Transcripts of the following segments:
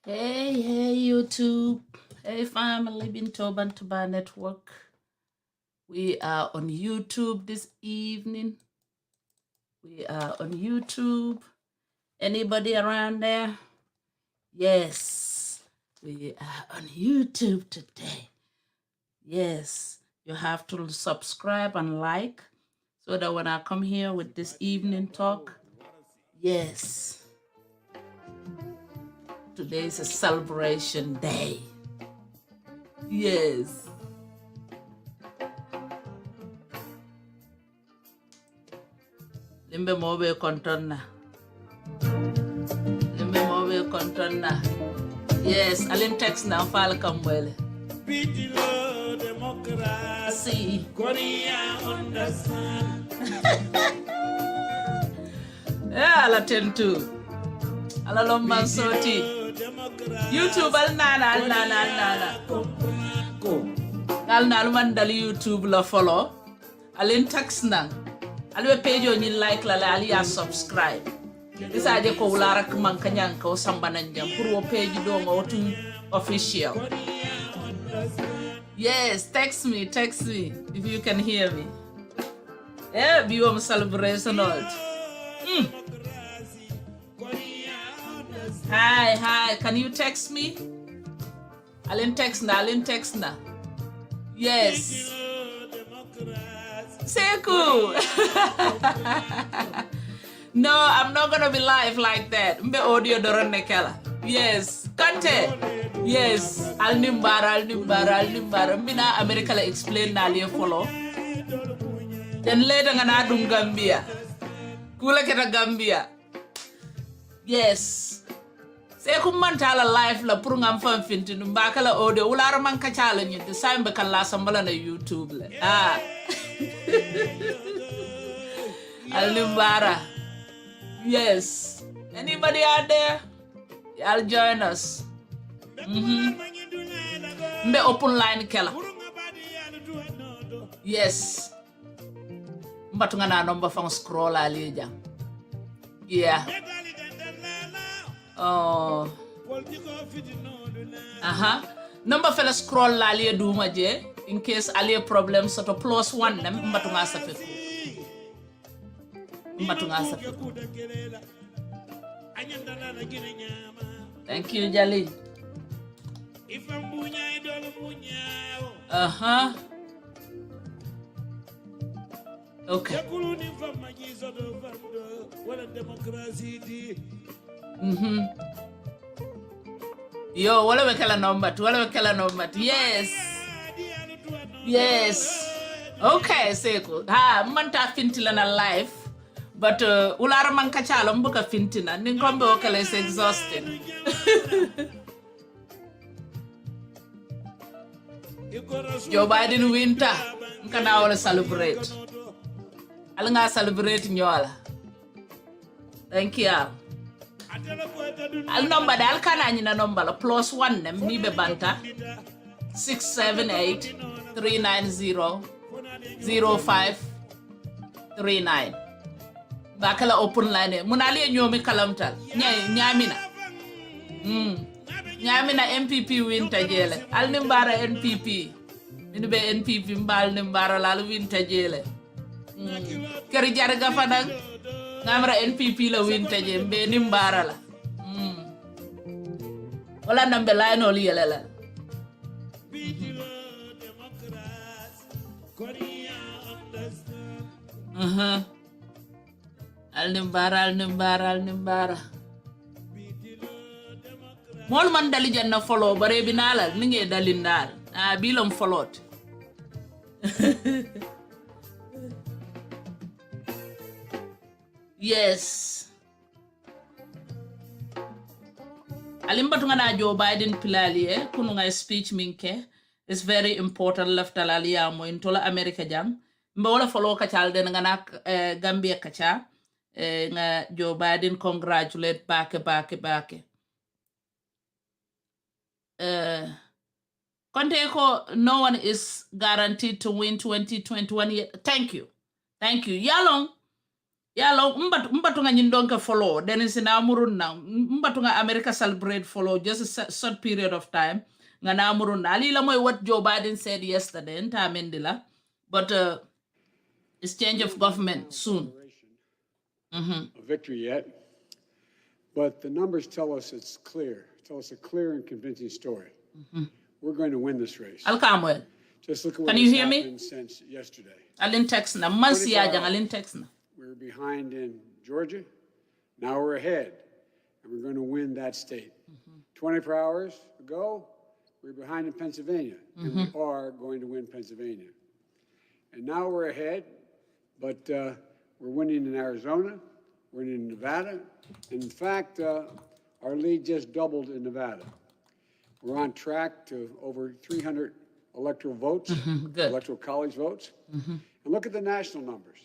Hey, YouTube. Hey, family, Binto Bantuba Network. We are on YouTube this evening. We are on YouTube. Anybody around there? Yes, we are on YouTube today. Yes, you have to subscribe and like so that when I come here with this evening talk, yes, today is a celebration day. Yes. Limbe mobe kontonna. Limbe mobe kontonna. Yes, alim text now file kamwele. Pitilo democracy. Korea understand. Yeah, ala tentu. Ala lomban soti. YouTube al nana. Al nana mandali YouTube la follow. Alim text nang. Alwe page on like la ali ya subscribe. Isa je ko ulara man kanyan ko sambanan jam pour page do ngotu official. Yes, text me if you can hear me. Yeah, be on celebration all. Hi, can you text me? Alin text na. Yes. Seku. No, I'm not gonna be live like that. Mbe audio doron nekela. Yes, Kante. Yes, al nimbara. Mbina America la explain na liye follow. Then later ngana dum Gambia. Kula keta Gambia. Yes. Seku mantala live la pour ngam fam finti mbaka la audio ulara man kachala nyi de sambe kan la sambala na YouTube le. Alimbara. Yes. Anybody out there? Y'all join us. Mbe open line kela. Yes. Mbatunga na number fang scroll alija. Yeah. Oh. Number fella scroll la liye duma je in case aliye problem soto +1 nem mbatunga safe. Thank you, Jali. Okay. Yo, wala wekala number. Yes. Okay, Seku. Manta fintila na life. But ulara man kachala mbuka fintina. Ninkombe okala is exhausting. Joe Biden winter. Nkana wala celebrate. Alanga celebrate nyola. Thank you. Al number dal kana nyina number la +1 nem ni be banta 678 390 0539. Bakala open line munali nyomi kalamtal nyamina MPP winter jele al nimbara NPP min be NPP mbal nimbara la winter jele keri jarga fadak ngamra NPP la winter je be nimbara la wala nambe line oli yelela al nimbara mol man dali janna follow bare binala ninge dalindal bilom followed. Yes. Alimbatu ngana Joe Biden pilali kununga speech minke is very important laftalali ya mo intola America jam mbola follow ka chalde ngana Gambia kacha nga Joe Biden congratulate back. Konteko, no one is guaranteed to win 2021 yet. Thank you. Yalong. Ya lo mbatunga nyindonka follow. Then is na murun na mbatunga America celebrate follow just a short period of time. Nga na murun na alila moy what Joe Biden said yesterday in Tamindila. But it's change of government soon. A victory yet, but the numbers tell us it's clear. Tell us a clear and convincing story. We're going to win this race. Alkamwel. Just look at what Can you has hear me? happened since yesterday. Alin text na mansi ajang alin text na. We were behind in Georgia. Now we're ahead, and we're going to win that state. 24 hours ago, we were behind in Pennsylvania, and we are going to win Pennsylvania. And now we're ahead, but we're winning in Arizona, we're winning in Nevada. And in fact, our lead just doubled in Nevada. We're on track to over 300 electoral votes, electoral college votes. And look at the national numbers.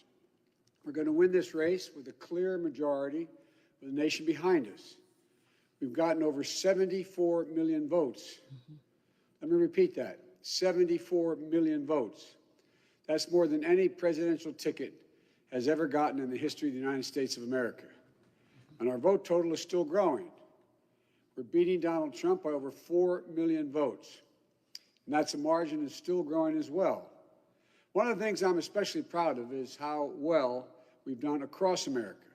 We're going to win this race with a clear majority with the nation behind us. We've gotten over 74 million votes. Let me repeat that, 74 million votes. That's more than any presidential ticket has ever gotten in the history of the United States of America. And our vote total is still growing. We're beating Donald Trump by over 4 million votes. And that's a margin that's still growing as well. One of the things I'm especially proud of is how well we've done across America.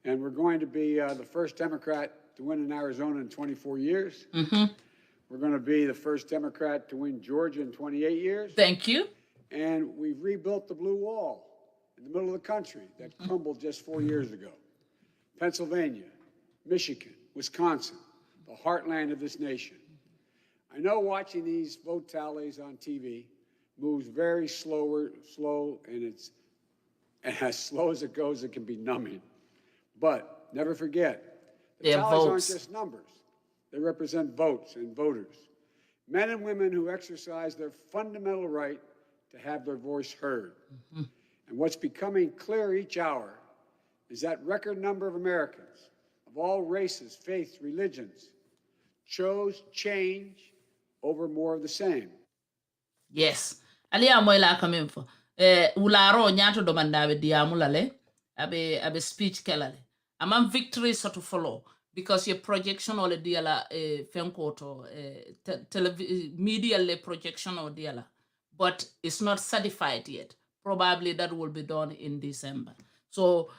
And we're going to be the first Democrat to win in Arizona in 24 years. We're going to be the first Democrat to win Georgia in 28 years. Thank you. And we've rebuilt the blue wall in the middle of the country that crumbled just 4 years ago. Pennsylvania, Michigan, Wisconsin, the heartland of this nation. I know watching these vote tallies on TV moves very slow, and it's as slow as it goes, it can be numbing. But never forget, the tallies aren't just numbers. They represent votes and voters, men and women who exercise their fundamental right to have their voice heard. And what's becoming clear each hour is that record number of Americans of all races, faiths, religions chose change over more of the same. Yes. Ali amoy la kamen fo. Ularo nyato domandabe diamulale abe speech kelale. Amam victory sort of follow because your projection or the diala fenkoto media le projection or diala, but it's not certified yet. Probably that will be done in December. So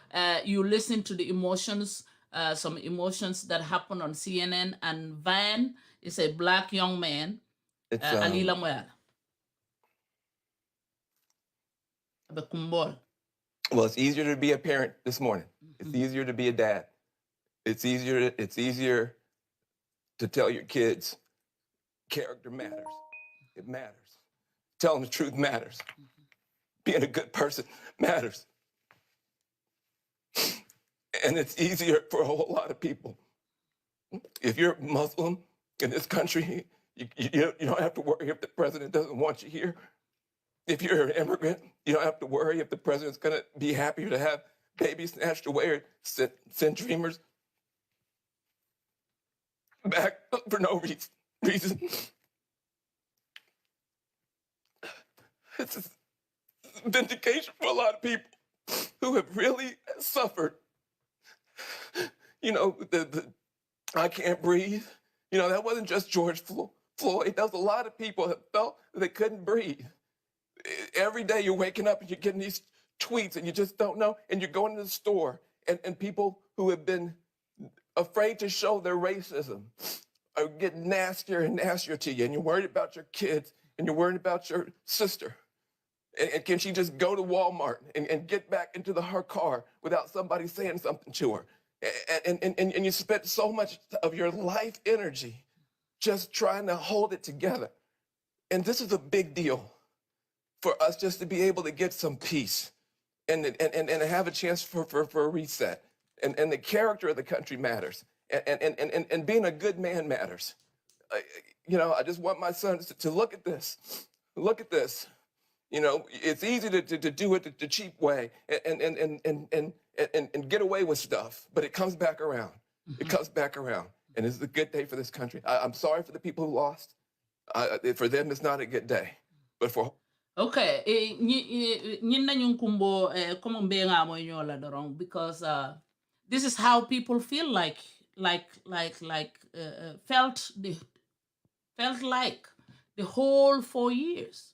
you listen to the emotions, some emotions that happen on CNN, and Van is a black young man. Ali Lamoyala. Well, it's easier to be a parent this morning. It's easier to be a dad. It's easier to tell your kids character matters. It matters. Telling the truth matters. Being a good person matters. And it's easier for a whole lot of people. If you're Muslim in this country, you don't have to worry if the president doesn't want you here. If you're an immigrant, you don't have to worry if the president's going to be happier to have babies snatched away or send dreamers back for no reason. It's a vindication for a lot of people who have really suffered. You know, the I can't breathe. You know, that wasn't just George Floyd. That was a lot of people that felt they couldn't breathe. Every day you're waking up and you're getting these tweets and you just don't know, and you're going to the store and people who have been afraid to show their racism are getting nastier and nastier to you, and you're worried about your kids and you're worried about your sister. And can she just go to Walmart and get back into her car without somebody saying something to her? And you spent so much of your life energy just trying to hold it together. And this is a big deal for us just to be able to get some peace and have a chance for a reset. And the character of the country matters. And being a good man matters. You know, I just want my sons to look at this. Look at this. You know, it's easy to do it the cheap way and get away with stuff, but it comes back around. It comes back around. And it's a good day for this country. I'm sorry for the people who lost. For them, it's not a good day. But for Okay, ñin nañu kumbo como mbenga mo ñola dorong because this is how people feel felt like the whole 4 years.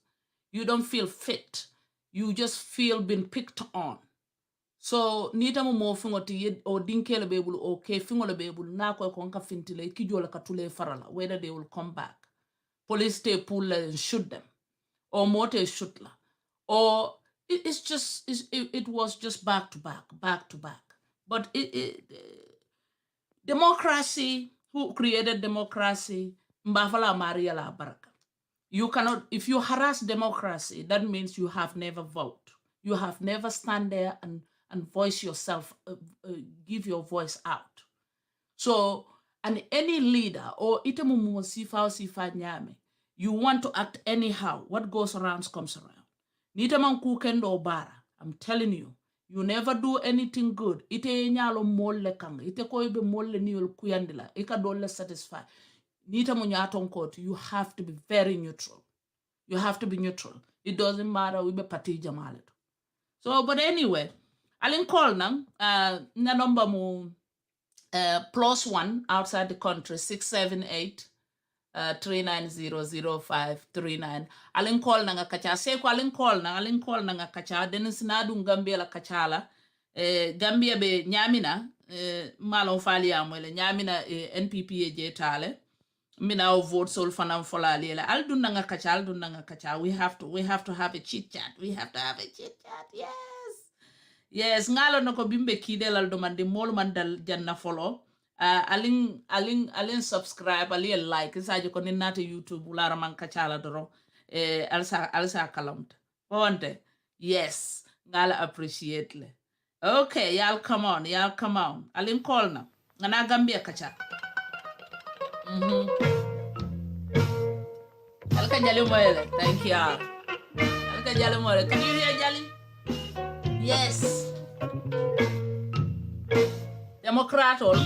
You don't feel fit. You just feel been picked on. So nita mo fingo ti o dinkele be bulu o ke fingo le be bulu na ko nka fintile ki jola katule farala whether they will come back. Police stay pull and shoot them or motor shoot la. Or it was just back to back. But democracy, who created democracy? Mbafala Maria la baraka. You cannot, if you harass democracy, that means you have never vote. You have never stand there and voice yourself, give your voice out. So, and any leader or itamu sifa nyame, you want to act anyhow. What goes around comes around. Nitaman kukendo bara. I'm telling you, you never do anything good. Ite nyalo molle kang. Ite ko ibe molle niul kuyandila. Ika dole satisfy. Nitamu nyaton court. You have to be very neutral. You have to be neutral. It doesn't matter we be party jamalet. So, but anyway, Alin call nang na number mo +1 outside the country 678 3900539. Alin call nanga kacha se ko alin call nanga kacha den sinadu Gambia la kachala Gambia be nyamina malo fali amwele nyamina NPP je tale mina o vote sol fanam fola lela al dun nanga kacha we have to have a chit chat. Yes ngalo no ko bimbe kidelal do mande mol mandal janna follow alin subscribe alin like sajo ko ninata YouTube lara man kachala doro alsa kalamta wonte yes ngala appreciate le okay y'all come on alin call na ngana Gambia kacha alka jali moyle thank you alka jali moyle can you hear jali yes Democrat all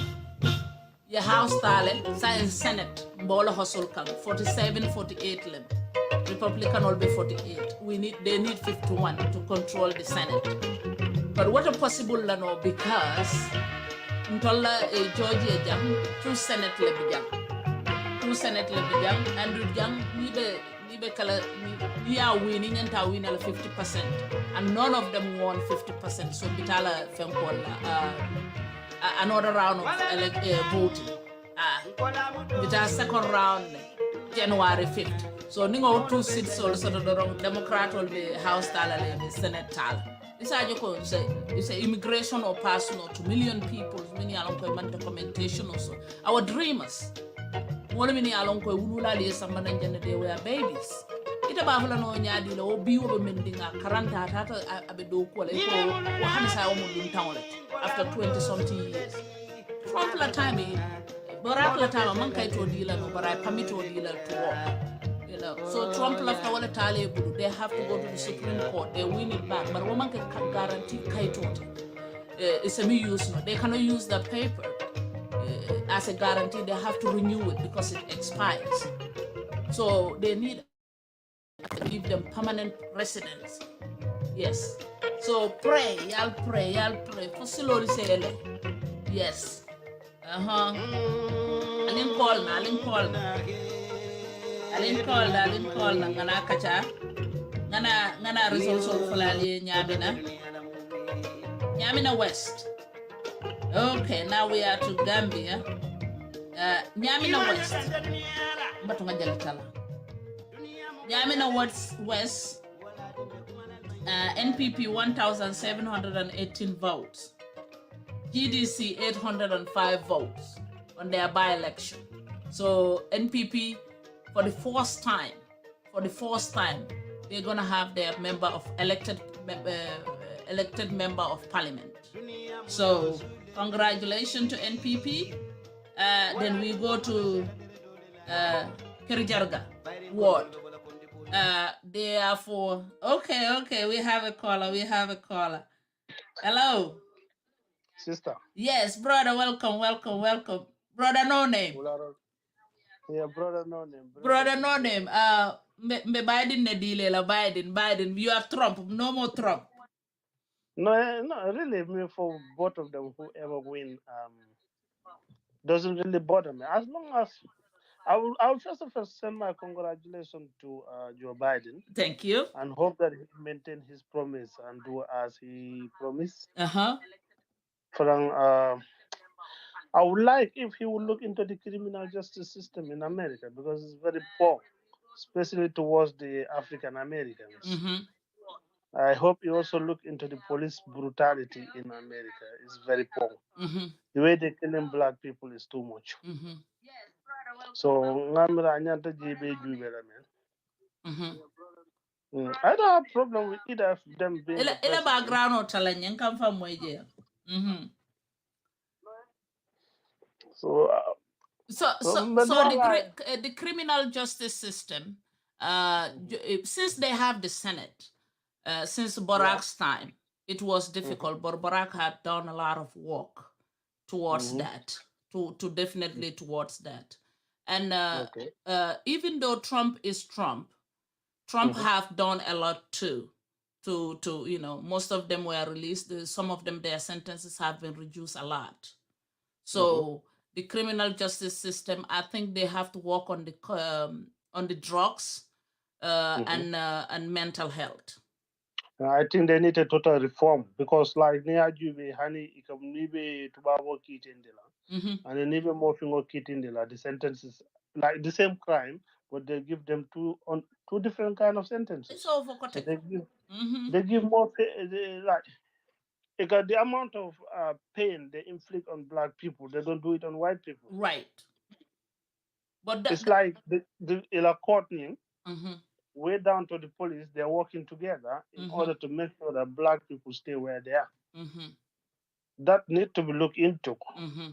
your house tale science senate mbola hustle kan 47-48 lem Republican will be 48 they need 51 to control the senate but what a possible lano because ntolla Georgia jam two senate le bijam Andrew jam nibe kala ni ya win nyanta win ala 50% and none of them won 50% so bitala fenkola another round of voting. With our second round, January 5th. So, ningo 2 seats also the Democrat or the House tala the Senate tala. This is a immigration or personal to million people, many along documentation also. Our dreamers. One many along ulula li samana they were babies. Ita bahula no nyadi lo biwo mendinga karanta tata abedo ko le ko hansa o mun tawle after 20 something years. Trump la time Barack la time man kay to dila no bara permit to dealer to work. You know, so Trump left wala tale budu they have to go to the Supreme Court, they win it back, but woman can guarantee kay to it's a use no. They cannot use that paper as a guarantee. They have to renew it because it expires. So they need to give them permanent residence. Yes. So pray, y'all pray. For Silori Sele. Yes. Alin call na. Ngana kacha. Ngana result fulali Nyamina West. Okay, now we are to Gambia. Nyamina West. Mbatunga jalitala. Nyamina West. NPP 1,718 votes. GDC 805 votes on their by-election. So NPP for the first time, they're gonna have their elected member of parliament. So congratulations to NPP. Then we go to Kirijarga ward. They are for okay. We have a caller. Hello. Sister. Yes, brother. Welcome. Brother, no name. Yeah, brother no name. Brother no name. Me Biden ne deal la Biden. You are Trump. No more Trump. No, no, really, me for both of them, whoever win, doesn't really bother me. As long as I will first of all send my congratulations to Joe Biden Thank you. and hope that he maintain his promise and do as he promised. Uh-huh. From I would like if he would look into the criminal justice system in America because it's very poor, especially towards the African Americans. Mm-hmm. I hope he also look into the police brutality in America. It's very poor. Mm-hmm. The way they're killing black people is too much. Mm-hmm. So ngamira anyanta jibe jubela man. Mm-hmm. I don't have problem with either of them being the Ila president. background or talent come from where jail. Mm-hmm. So So the criminal justice system, since they have the Senate, since yeah. Barack's time, it was difficult, but Barack had done a lot of work towards Mm-hmm. that, to definitely towards that. And Okay. even though Trump is Trump Mm-hmm. have done a lot too. To most of them were released. Some of them their sentences have been reduced a lot. Mm-hmm. So the criminal justice system, I think they have to work on the drugs Mm-hmm. and mental health. I think they need a total reform because like near Juve, honey, ikamnibe tubabo kit indela, Mm-hmm. and then even more finger kit indela. The sentences like the same crime, but they give them two different kind of It's sentences. So overcoated. Mm-hmm. they give more like because the amount of pain they inflict on black people, they don't do it on white people. Right. But It's like the courtney mm-hmm. way down to the police, they're working together in Mm-hmm. order to make sure that black people stay where they are. Mm-hmm. That need to be looked into. Mm-hmm.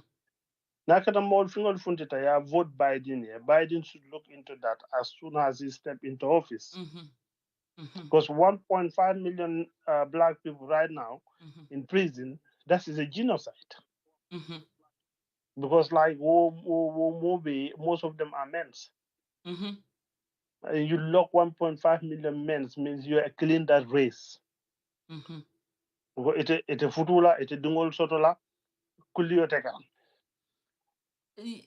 Nakada Mol Fingol Funtita, ya vote Biden here. Biden should look into that as soon as he step into office. Mm-hmm. Mm-hmm. Because 1.5 million black people right now Mm-hmm. in prison, that is a genocide. Mm-hmm. Because like movie, most of them are men. Mm-hmm. You lock 1.5 million men means you are killing that race. Mm-hmm. Ite futula, ite dungol sotola, kulioteka.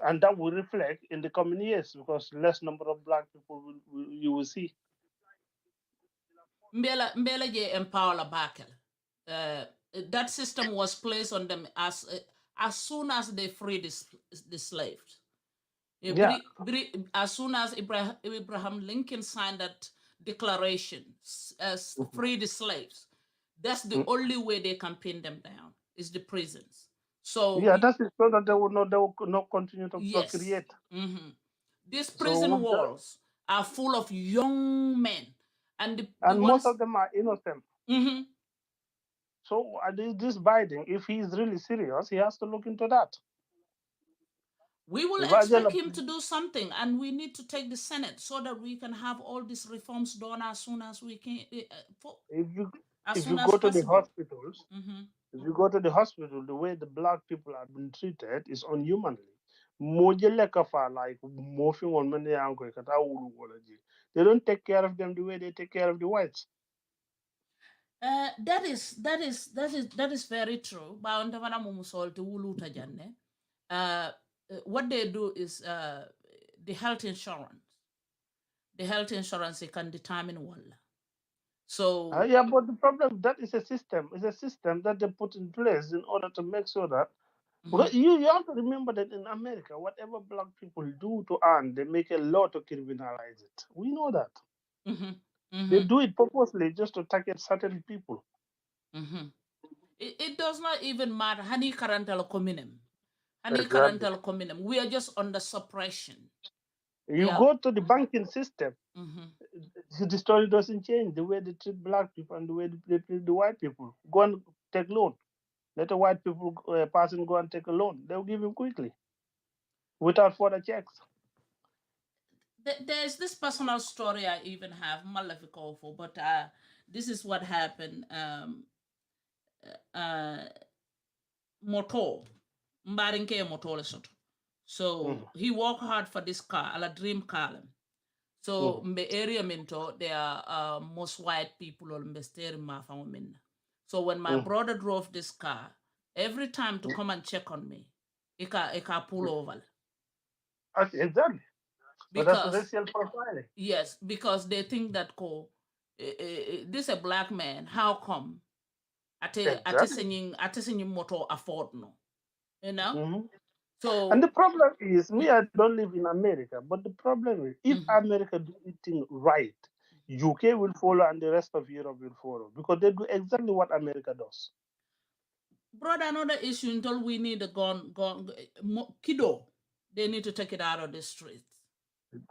And that will reflect in the coming years because less number of black people you will see. Mbela je empower la bakel. That system was placed on them as soon as they freed the slaves. Yeah. As soon as Abraham Lincoln signed that declaration, as free the slaves, that's the only way they can pin them down is the prisons. So Yeah, that's it, so that they will not continue to yes, procreate. these So prison walls are full of young men, and the and most ones. of them are innocent. Mm-hmm. So this Biden, if he is really serious, he has to look into that. We will If I expect him to do something, and we need to take the Senate so that we can have all these reforms done as soon as we can, if you as if soon you as go to the possible. hospitals, Mm-hmm. if you go to the hospital, the way the black people have been treated is unhumanly. Mojele kafa like morphing on many uncle they don't take care of them the way they take care of the whites. That is very true. What they do is the health insurance. The health insurance it can determine one. So Yeah, but the problem that is a system. It's a system that they put in place in order to make sure that mhm, because you have to remember that in America, whatever black people do to earn, they make a law to criminalize it. We know that. mhm, They mhm, do it purposely just to target certain people. mhm. It does not even matter. Hani karantal communim. Hani Exactly. karantal communim. We are just under suppression. We You are. go to the banking system, Mhm. the story doesn't change. The way they treat black people and the way they treat the white people. Go and take loan. Let a white people person go and take a loan. They'll give him quickly without further checks. There's this personal story I even have, Malafikofo, but this is what happened. Uh, motor, mbarinke motor soto. So he worked hard for this car, a dream car. So in the area minto, there are most white people on the steering mafang. So when my brother drove this car, every time to come and check on me, it can pull over. Exactly. So that's Because racial profiling. yes, because they think that this a black man, how come Exactly. ate singing motor afford no, you know? And So the problem is, me, I don't live in America, but the problem is, if America do anything right, UK will follow and the rest of Europe will follow because they do exactly what America does. brother, another issue until we need a kiddo, they need to take it out of the streets.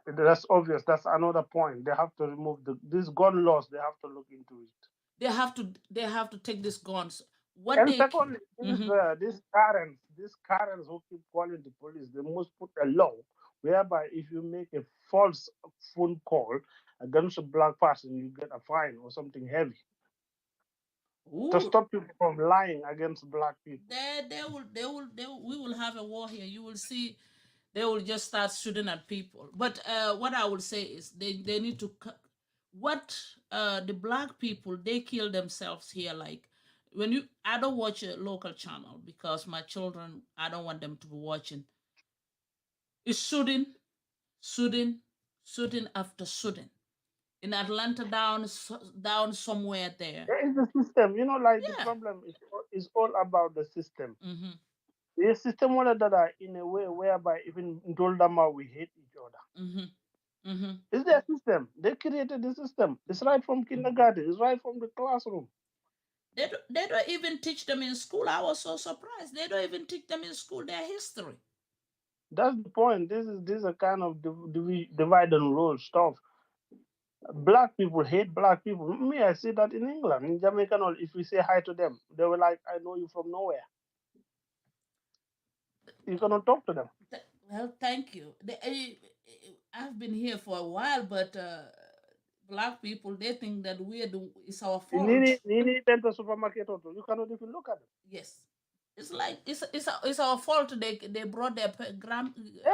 That's obvious. That's another point. They have to remove these gun laws. They have to look into it. They have to take these guns. What And they secondly, mm-hmm. these Karens who keep calling the police, they must put a law whereby if you make a false phone call against a black person, you get a fine or something heavy to Ooh, stop people from lying against black people. we will have a war here. You will see, they will just start shooting at people. But what I will say is they need to what the black people, they kill themselves here. Like when you, I don't watch a local channel because my children, I don't want them to be watching. It's shooting after shooting in Atlanta, down somewhere there. There is the system, like the Yeah. problem is all about the system. Mm-hmm. The system whether that are in a way whereby even in Doldama we hate each other. Mm-hmm. Mm-hmm. It's their system. They created the system. It's right from kindergarten. It's right from the classroom. They don't even teach them in school. I was so surprised. They don't even teach them in school their history. That's the point. This is a kind of divide and rule stuff. Black people hate black people. Me, I see that in England, in Jamaica. If we say hi to them, they were like, "I know you from nowhere." You cannot talk to them. Well, thank you. I've been here for a while, but black people, they think that it's our fault. You need enter supermarket also. You cannot even look at them. Yes, it's like it's our fault. They brought their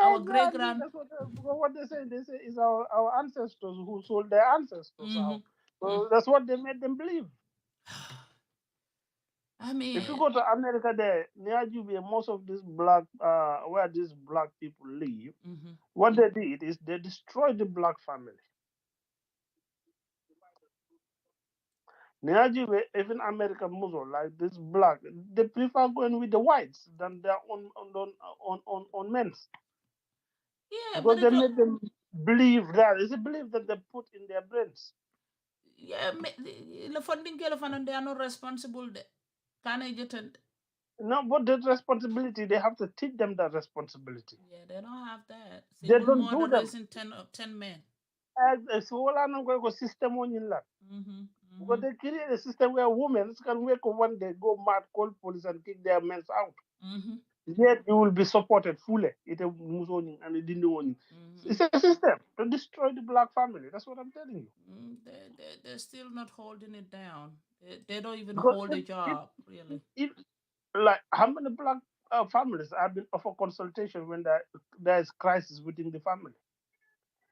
our great Exactly. grand. That's what they say. They say it's our ancestors who sold their ancestors Mm-hmm. out. So that's what they made them believe. I If you mean, go to America, there near Juba, most of these where these black people live, mm-hmm. what they did is they destroyed the black family. Near Juba, even American Muslim like this black, they prefer going with the whites than their own men Yeah, but because they made them believe that it's a belief that they put in their brains. yeah, the funding they are not responsible. Can I get it? No, but the responsibility, they have to teach them that responsibility. Yeah, they don't have that. They Single don't do mother them. raising 10 men. So wala nang go system on in that. Mm-hmm. Because Mm-hmm. they create a system where women can wake up one day, go mad, call police and kick their men out. Mm-hmm. Yet you will be supported fully. And it didn't want. Mm-hmm. It's a system to destroy the black family. That's what I'm telling you. They're still not holding it down. They don't even Because hold a job, really. if like how many black families have been offered consultation when there is crisis within the family?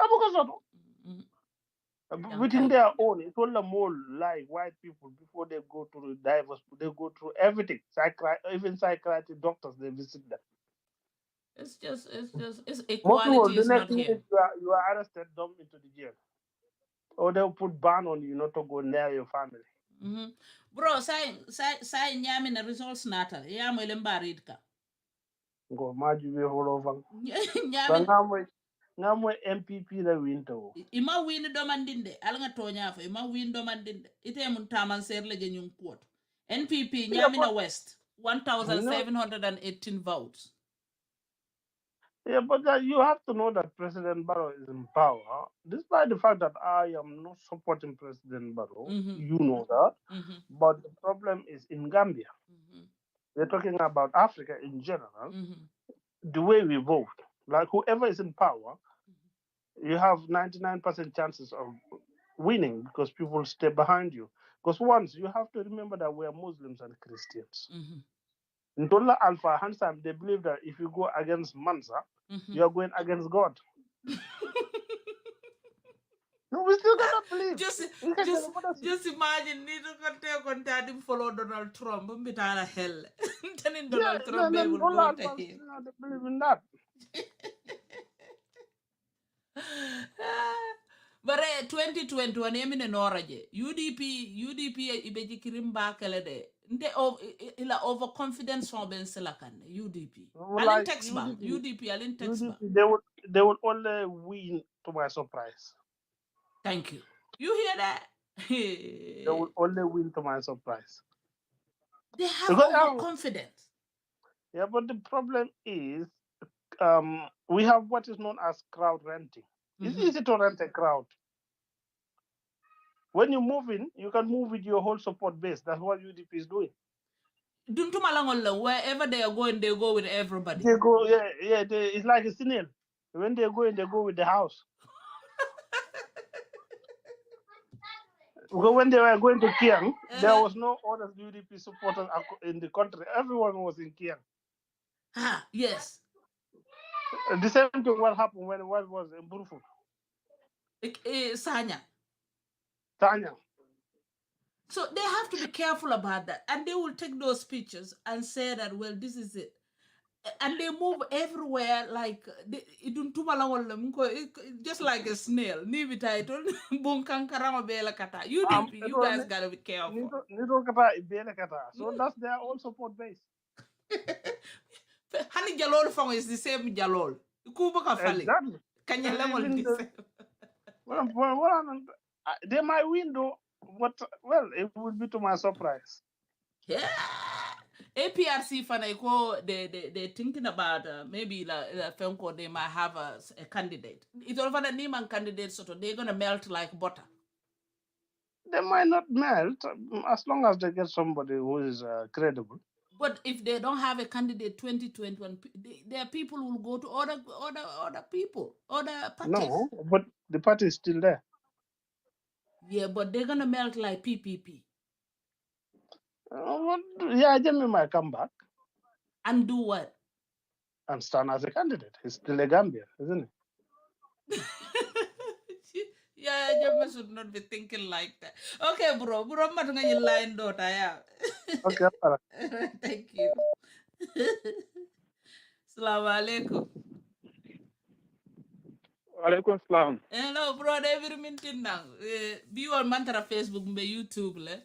Because of Mm-hmm. within Yankee. their own, it's all the more like white people before they go through divorce, they go through everything. Even psychiatric doctors, they visit them. It's Most people, equality the is next not minute here. you are arrested, dumped into the jail, or they'll put ban on you not to go near your family. Mm-hmm. Bro, say nyami na results nata. Ya mo ilembarid ka. Go maju be all over. So Nyami now MPP the winter. ima win domandinde alanga tonya fa ima win domandinde ite mun taman serle je nyun kuot. NPP Yeah, nyami na but West you know, 1718 votes. you have to know that President Barrow is in power, despite the fact that I am not supporting President Barrow. Mm-hmm. You know that, Mm-hmm. but the problem is in Gambia. Mm-hmm. We're talking about Africa in general. Mm-hmm. The way we vote, like whoever is in power, you have 99% chances of winning because people stay behind you. Because once you have to remember that we are Muslims and Christians. Mm-hmm. In Tola Alpha Hansam, they believe that if you go against Mansa, You are going against God. No, we still cannot believe. just imagine need to contact him follow Donald Trump. Mbitala hell. Then Donald Trump will go to him. They believe in that. But 2021 emine noraje UDP ibeji kirimba kele de nde ila overconfidence on ben selakan UDP alin text bang UDP alin text bang they would only win to my surprise. Thank you. You hear that? They will only win to my surprise. They have overconfidence. Yeah, but the problem is we have what is known as crowd renting. It's easy to rent a crowd. When you move in, you can move with your whole support base. That's what UDP is doing. Wherever they are going, they go with everybody. They go, it's like a snail. When they go with the house. Because when they were going to Kiang, there was no other UDP supporters in the country. Everyone was in Kiang. Yes. The same thing what happened when what was in Burfu. Sanya. Tanya. So they have to be careful about that. And they will take those pictures and say that, well, this is it. And they move everywhere like just like a snail. You guys gotta be careful. So that's their own support base. Honey Jalol Fong is the same Jalol. Exactly. They might win though, but well, it would be to my surprise. Yeah. APRC Fanaiko, they're thinking about maybe Fenko, they might have a candidate. It's over the name and candidate, so they're gonna melt like butter. They might not melt as long as they get somebody who is credible. But if they don't have a candidate 2021, their people will go to other people, other parties. No, but the party is still there. Yeah, but they're gonna melt like PPP. Jimmy might come back. And do what? And stand as a candidate. He's still a Gambian, isn't he? Yeah, Jimmy should not be thinking like that. Okay, bro, I'm not gonna line daughter, yeah. Okay, thank you. Assalamu alaikum. Alaikum salam. Hello, bro. Every minute now. Be on mantra Facebook, be YouTube, le.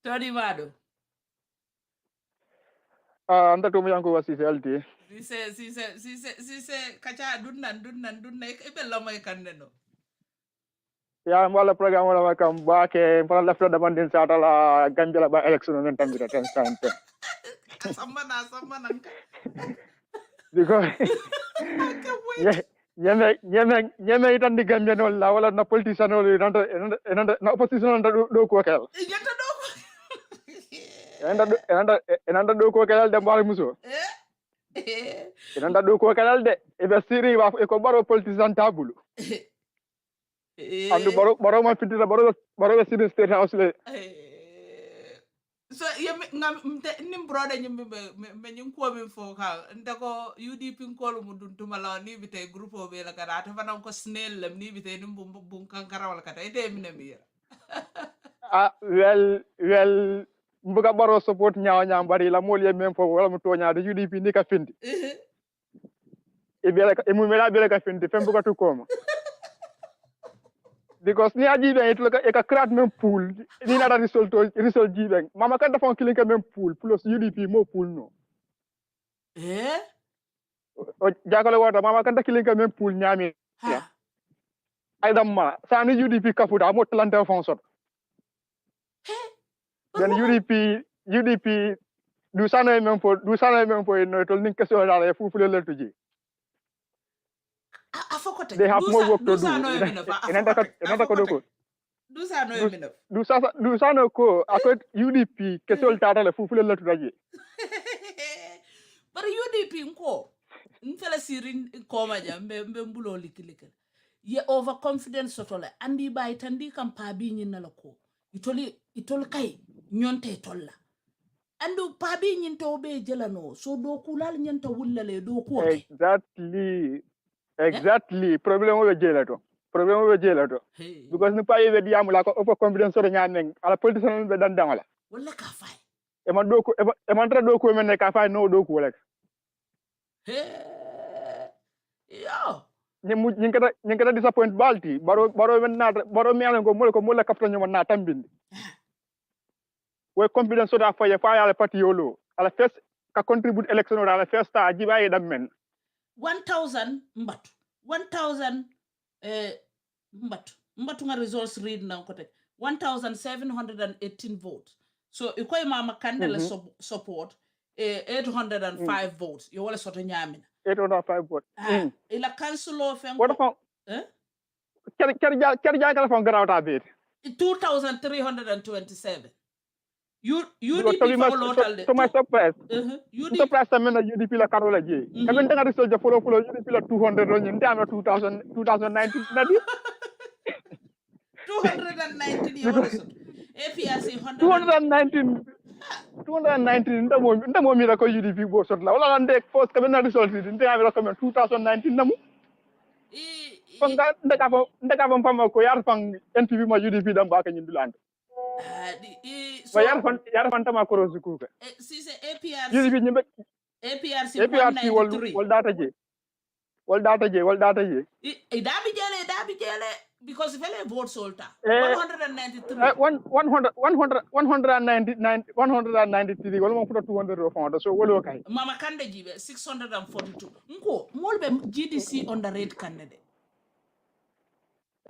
Tony Mado. Anda tu yangu wasi selti. Si kacha dunnan ibe lama ikande no. Ya wala program wala makam ba ke para la floda bandin sa la ganjala ba election men tambira ten time. Samana. Because nyeme itan di Gambia no la wala na politician no enanda na opposition anda do ko kel. Enanda do ko kelal de mbal muso. Enanda do ko kelal de e be siri wa e ko baro politician tabulu. Andu baro ma fitira baro siri state house le. So nim brother nyim me nyim ko min fo ka ndako UDP ko mu dun tumala ni bite groupe be la kara ta fana ko snail lam ni bite nim bum kankara wala kata ite mine mi well mbuga baro support nyaaw bari la mol ye même fo wala mu tonya de UDP ni ka findi e mu mela be ka findi fem buga tu koma because ni aji ben e ka create même pool ni na result ji ben mama kan dafa killing ka même pool plus UDP mo pool no o jakale wata mama kan da killing ka même pool nyami ay damma sa ni UDP kafuda mo talante fonsot then UDP du sana même fo no tol nin question la fu le tuji they have more work to do inanda ko doko du sana ko akot UDP question tata le fu le tuji but UDP nko nfela sirin ko ma jambe mbulo likilike ye overconfidence sotole andi bay tandi kam pa bi nyin na ko itoli kay nyonte tolla andu pabi nyinto be jelano so do kulal nyanta wullale do ko exactly problem o jelato because ni paye be diamula ko opo confidence so nyamen ala politician be dan dangala wala ka fay e man do ko e man tra do ko men ka fay no do ko rek yo ñi kata disappoint balti baro men na baro mi alen ko mo la captain ñoma na tambindi we confidence so da faye fa ala parti yolo ala first ka contribute election ala first ta jiba e dam men 1000 mbatu 1000 mbatu nga results read na ko tek 1718 votes so ikoy mama kandela support 805 votes yo wala soto nyamina 805 votes ila council fen what fa ker kala fa grawta be 2327 UDP for local de to my surprise surprise men UDP la karola je kamen tanga result je follow UDP la 200 ro ñi ndama 2019 nadi 219 yo wala soto APRC 219 ndamo mi la ko UDP bo sot la wala ndek post kamen result ndama la ko 2019 namu ndaka fam fam ko yar fang NTV ma UDP dam ba ka ñindulande so yar fan tama ko rozuku ka si c'est APRC UDP ñimbe APRC 193 wal data je dabi jele because if ele vote solta 193 193 wala mo futa 200 fonda so wolo kay mama kande jibe 642 nko molbe GDC on the red candidate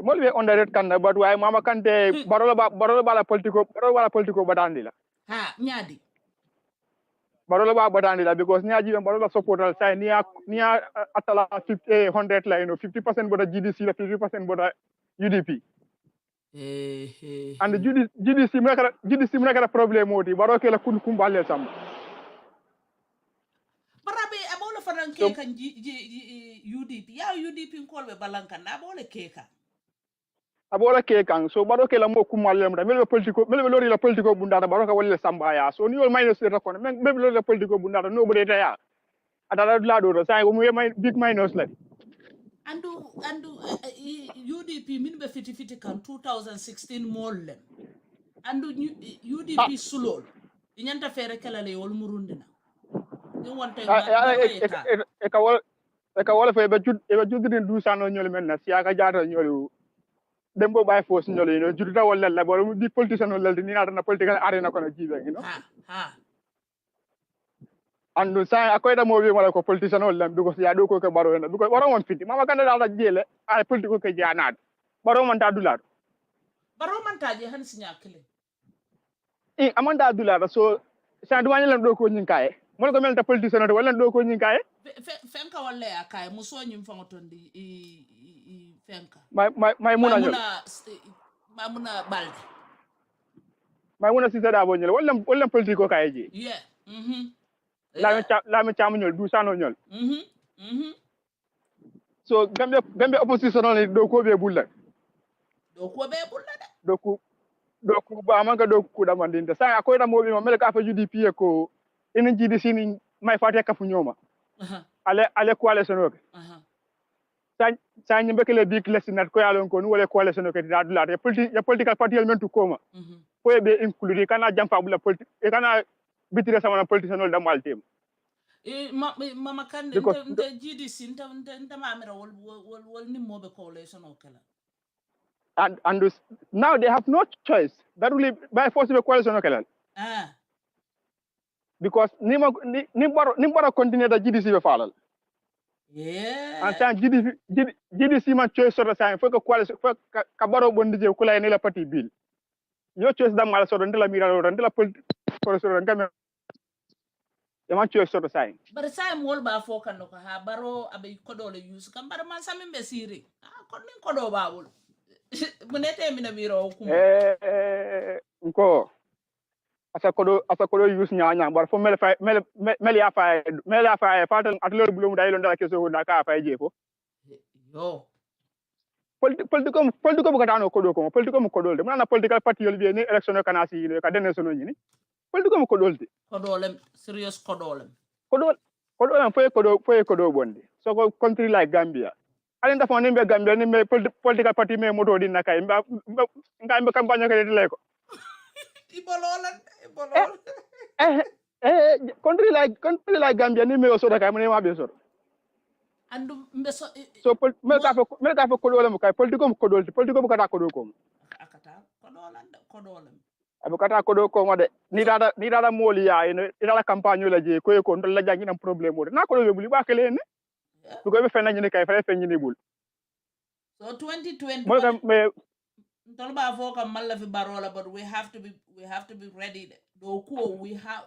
molbe on the red candidate but why mama kante barola bala politiko badandi la ha nyadi barola ba badandi la because nyaaji be barola supportal say niya atala 100 la 50% boda GDC la 50% boda UDP and GDC mna problem odi baro ke la kun kumballe sam barabe abole fanan ke kan UDP ya UDP kolbe balanka na abole ke kan abola ke kan so baro ke la mo kumballe mda melbe lori la politiko bundata baro ka walle samba ya so ni wol minus de rakon melbe lori la politiko bundata no bude ta ya adala lado do say mo big minus la andu UDP min be fiti kan 2016 mollem andu UDP sulol inyanta fere kala le wol murundina ni wonta e ka wala fe be judrin du sano nyol men na siya ka jata nyol dembo bay fos nyol judda wala la bo di politician wala ni na political arena kono jibe ha andu sa akoy da mo wi mala ko politician wala because ya do ko ke baro na because waro won fiti mama kanda da jele ay politiko ke janad baro man ta dulat baro man ta je han sinya kile amanda dulat so sa duwani lan do ko nyin kay mo ko mel ta politician wala do ko nyin kay fenka wala ya kay muso nyim fango tondi fenka may muna balde may muna si da bo nyel wala politiko kay ji la me chamu ñol du sano ñol so gambe opposition on do ko be bulla de do ku ba man ga do ku da mandinde sa akoy da mo bi ma mel ka fa UDP ko enen jidi sini may faté ka fu ñoma ale coalition ok sa ñimbe kele big lessinat ko yalon ko wala coalition ok da dula ya political party men to koma ko be include kana jamfa bula politique e kana bitire sama politician da maltem mama kande nte GDC nte mamira wol ni mobe coalition okela and now they have no choice that will by force be coalition okela because ni baro continue da GDC be falal en tant GDC man choice so sa faut que coalition faut ka baro bondije kula ni la parti bill yo choice da mala so do ndela mira do ndela politique coalition ngam man choice so sa bar sa mol ba fo kan ko ha baro abe kodole use kam bar man samin be siri kon nin kodo bawul munete mina miro ko nko asa kodo use nya bar fo mel ya fa tan atleur bulum day lo ndala keso na ka fa je ko yo politico bu katano kodo ko politico mu kodo de mana political party yol bi ni election kana si ka dene sono ni politiko mo kodolti kodolem serious kodolem kodolem foye kodo bonde so ko country like Gambia alen da fon nimbe Gambia nimbe political party me moto din nakay mbe campagne ko de leko ibolol country like Gambia nimbe o so da kay mo ne ma be so andu mbe so mel ka fo kodolem kay politiko mo kodolti politiko mo kata kodo ko akata kodolem abukata kodo ko ngode ni dada moli ya ino ida campagne la je ko ko ndol la jangi nam problème mo na ko do buli ba kele ne du ko be fenna ni kay fa fenni ni bul so 2020 mo kam me ndol ba fo kam malla fi barola but we have to be ready do ko we have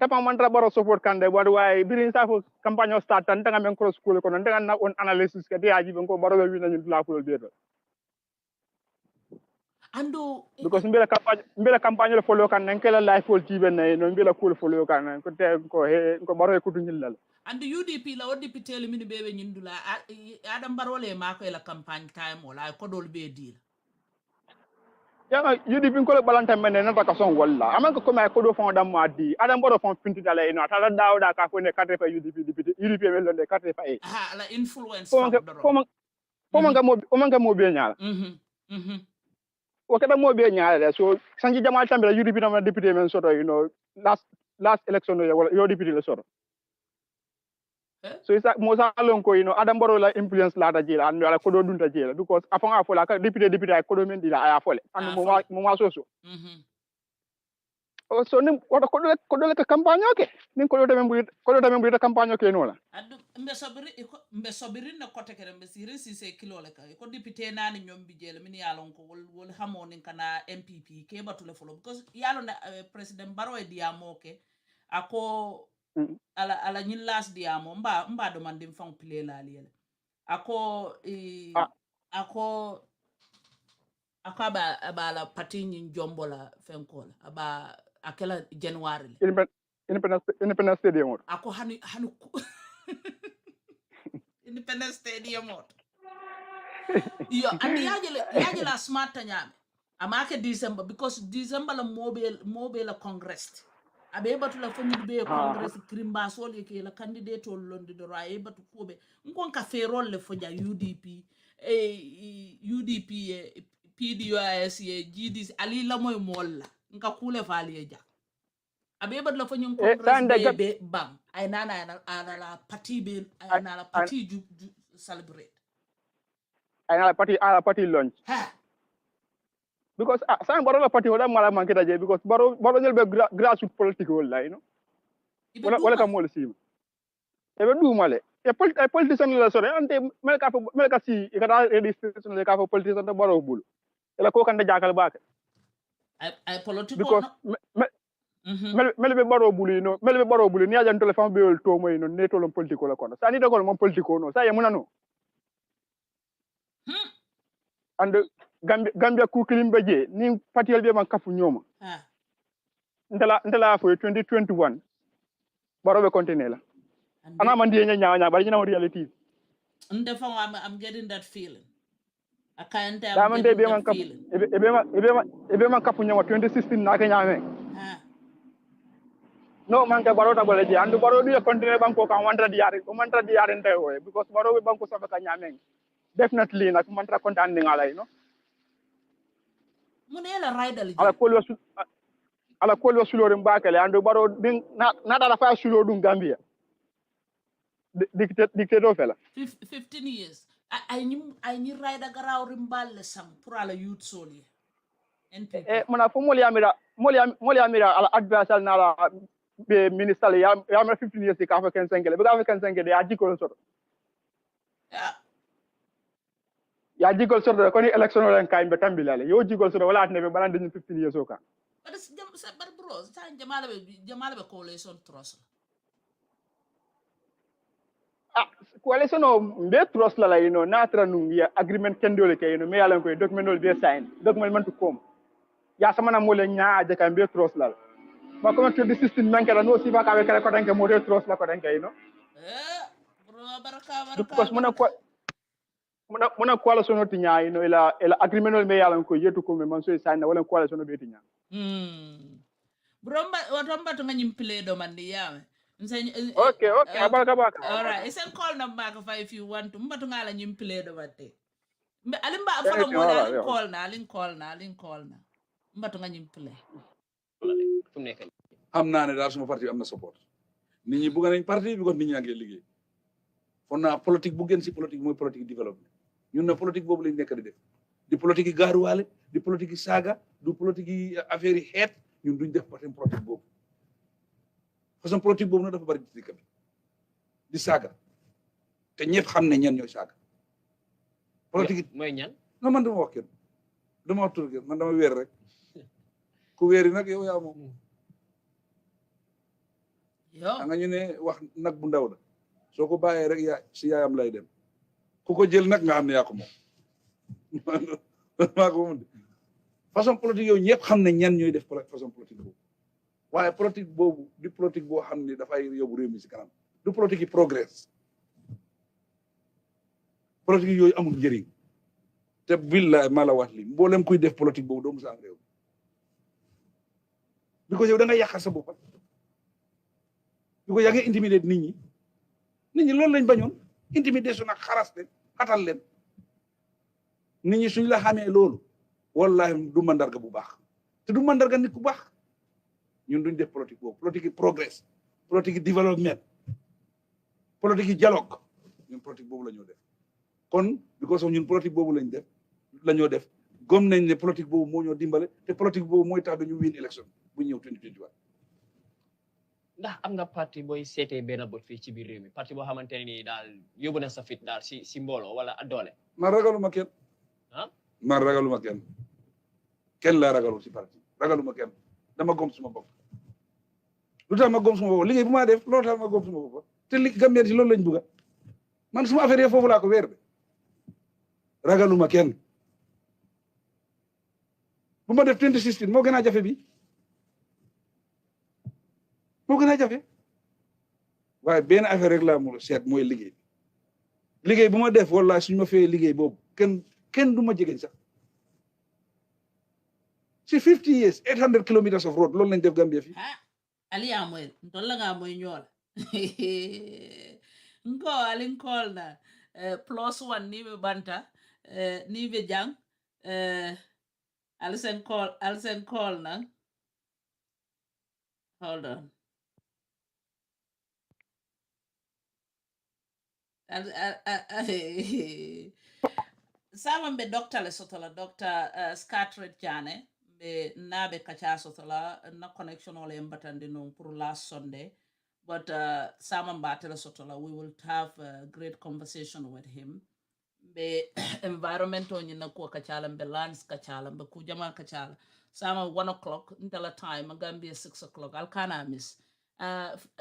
dafa man tra baro support kande wad way birin sa fo campagne start tan nga men cross school ko non nga on analysis ke dia ji ko baro wi nañu la ko be ando because mbela campagne le follow kan nan kala life fol tibe nay no mbela cool follow kan ko te ko baro ko tunyil lal and UDP la député le mini bebe nyindula adam barole ma ko la campagne time wala ko dol be dir ya UDP ko balanta men na ta son walla aman ko ma ko do fon dam ma di adam baro fon pinti dala ino ata dawda ka ko ne carte fa UDP me londe carte fa e la influence ko nga mo be nyaala wakata mo be nyaala so sanji jamal tambira UDP na député men soto last election yo député le soto so isa mo sa lon ko adam baro la influence la da jela and ala ko do dunta jela because afanga fola ka député ay ko do men dila aya fole and mo ma soso so nim ko do ka campagne ke nin ko do men bu campagne ke no la adu mbe sobiri na kote kere mbe siri si kilo le ka ko député nani ñom bi jela min yalon ko wol xamone kana MPP ke batule folo because yalo na president baro e diamo ke ako ala ñin las diamo mba do man dim fang play la liele ako aba la pati ñin jombola fenkola aba akela January Independence Stadium ako hanu Independence Stadium yo andi yaje la smart nyame amake December because December la mobe la congress abe batu la fanyi be congress krimba soli ke la candidate ol londi do raye batu kobe ngon ka ferol le foja UDP UDP PDOIS GDC ali la moy molla nka kule fali ja abe batu la fanyi congress be bam ay nana ana la parti be ana la parti ju celebrate ay na la parti launch because sa baro la parti wala mala man kita je because baro ñel be grassroots politique wala wala ka mol sim e be du male e politician la sore ante mel ka si e ka da registration le ka fo politician da baro bul ela ko kan da jakal baake ay political because mel be baro bul ni ajan téléphone be yol to moy no neto lon politique la kono sa ni dogol mon politique no sa ye munano and Gambia ku kilimbe je ni patiel be man kafu nyoma ndala fo 2021 baro be continue la ana man die nya bari na reality ndefa I'm getting that feeling akante I'm getting that feeling ebe man kafu nyoma 2016 na ka nyame no man ka baro ta bole je andu baro du continue banko kan 100 yare nte wo because baro be banko sabe ka nyame definitely nak man tra content ni ngala munela raidal ala kol wasulore mbakale ando baro din na dala fa sulo dum Gambia dicté do fela 15 years ay ni raida garaw rimballe sam pour ala youth soli NPP mona fo moli amira ala adversal na la be ministre ya 15 years ka fa 15 le be ka fa 15 de ajiko so ya jigol sordo ko ni election len kay be tambilale yo jigol sordo wala atne be balande 15 years oka but bro sa jamala be coalition trust coalition o be trust la natra nungi agreement kendole kay me yalan ko document be sign document man to kom ya sama na mole nya je kan be trust la ma ko to the system man kala no sifa ka be kala ko danke mo de trust la ko danke bro baraka because mona coalition o tinya ela agreement me yalan ko yetu ko me man so sign wala coalition be tinya Bromba watomba tunga nyimpile do mandi yawe. Okay, abaka baka. All right. It's a call number if you want to. Mba tunga la nyimpile do mandi. Alimba follow Anything, mo all na right, alin call na. Mba tunga nyimpile. xam naa ne daal suma parti am na support nit ñi bëgg nañ parti bi kon nit ñaa ngi liggéey fon naa politique bu gën si politique mooy politique développement ñun na politique boobu lañ nekk di def di politique yi gaaruwaale di politique yi saaga du politique yi affaire yi xeet ñun duñ def politique boobu façon politique boobu nag dafa bari ci dëkk bi di saaga te ñëpp xam ne ñan ñooy saaga politique mooy ñan non man dama wax kenn dama wax tur kenn man dama weer rek ku weeri nag yow yaa moom nga ñu ne wax nag bu ndaw la soo ko bàyyee rek yaa si yaayam lay dem ku ko jël nag nga xam ne yaa ko moom maa ko moom façon politique yow ñëpp xam ne ñan ñooy def façon politique boobu waaye politique boobu di politique boo xam ne dafay yóbbu réew mi si kanam du politique yi progrès politique yooyu amul njëriñ te billahi maa la wax li mboolem kuy def politique boobu doo musa am réew bi ko yow da nga yàqal sa bopp bi ko yaa ngi intimider nit ñi loolu lañ bañoon intimidation nag xaras leen xatal leen nit ñi suñ la xamee loolu wallahi du mandarga bu baax te du mandarga nit ku baax ñun duñ def politique boobu politique yi progrès politique yi développement politique yi dialogue ñun politique boobu la ñoo def kon because of ñun politique boobu la ñoo def gom nañ ne politique boobu moo ñoo dimbale te politique boobu mooy tax dañu win élection bu ñëw 2021 ndax am nga parti booy seetee benn bot fii ci biir réew mi parti boo xamante ne nii daal yóbbu na sa fit daal si mbooloo wala doole man ragaluma kenn man ragaluma kenn laa ragalu si parti ragaluma kenn dama gom suma bopp lu tax ma gom suma bopp liggéey bu maa def loolu tax ma gom suma bopp te li Gambien si loolu lañ bëgga man suma affaire yi foofu laa ko weer de ragaluma kenn bu ma def 2016 moo gën a jafe bi moo gën a jafe waaye benn affaire rek laa mu seet mooy liggéey bu ma def wala suñu ma fee liggéey boobu kenn du ma jegeñ sax si 50 years 800 kilometers of road loolu lañ def Gambia fi aliya moy ndolla nga moy ñoola ngo alin call na +1 ni be banta ni be jang alsen call na hold on sama be doctor le sotola doctor Scarlett Jane be nabe kacha sotola na connection ole mbatandi non pour last Sunday but sama mbatela sotola we will have a great conversation with him be environmental nyina ko kachala be lands kachala be kujama kachala sama 1 o'clock ntala time Gambia 6 o'clock alkana miss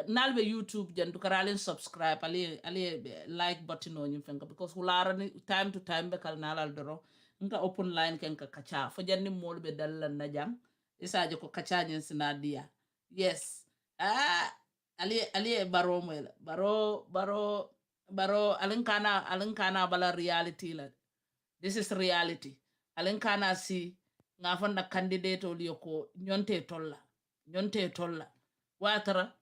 nalbe YouTube jantu karalen subscribe ali like button on fenka because hulara ni time to time be kal nalal doro nga open line ken ka kacha fo janni molbe dallan na jam isaje ko kacha nyen sinadia yes ali baro moyla baro alinkana bala reality la this is reality alinkana si nga fonda candidate oli ko nyonte tolla watara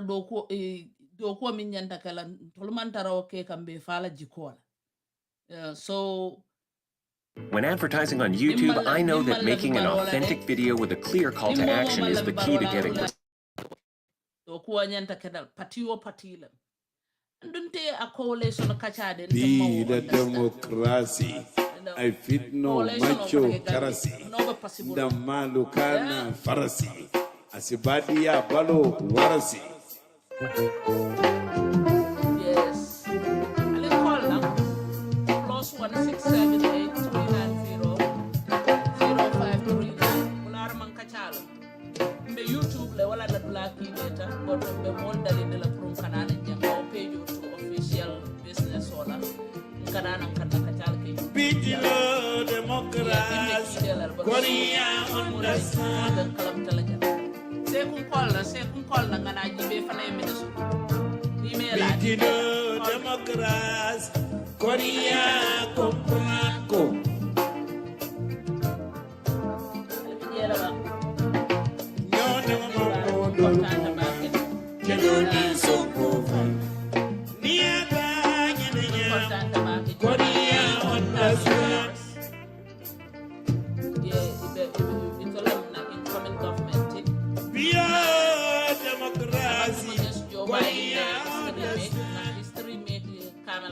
do ko min nyanta kala tolman tara o ke kambe fala jikola so when advertising on YouTube, I know that making an authentic video with a clear call to action is the key to getting results. do ko nyanta kala patila ndunte a coalition kachade be the democracy I fit no macho karasi the malukana farasi asibadi ya balo warasi yes ale call na +16783900539 bular man kachala mbe YouTube le wala na blaki data but mbe mon dali de la prum kanana janga o page to official business wala kanana kachala ke Bitilo democracy Korea understand kalam talaga sekun call na ngana jibe fana minister email Bitilo democracy Korea comprako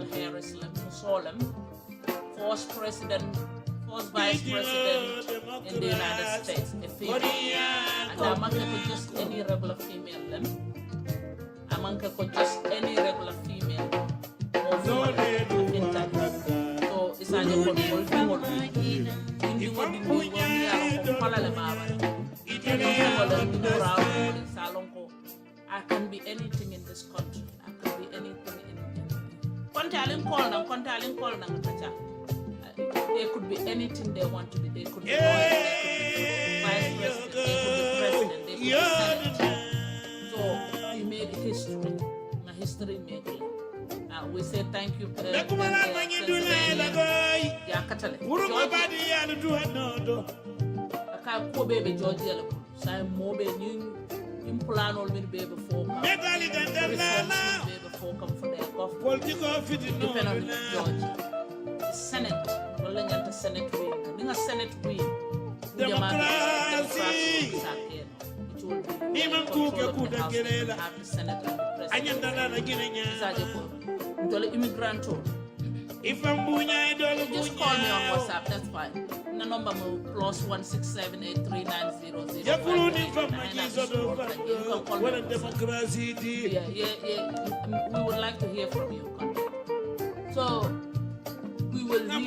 Kamala Harris Musolem, first vice president in the United States, a female. And among just any regular female them. Among just any regular female or woman in time. So it's a good thing. I can be anything in this country. I can be anything in they could be anything they want to be. They could be lawyer, they could be vice president, they could be president, they could be senator. So we made history. A history making. We say thank you, Georgia. Plan all will be before come. Before come for their government. Depend on Georgia. The Senate, well, the Senate win. I think a Senate win. It will be have the Senate and the President. The immigrant. If I'm just call me on WhatsApp, that's fine. The number plus 167839005. Yeah, we would like to hear from you. So we will read all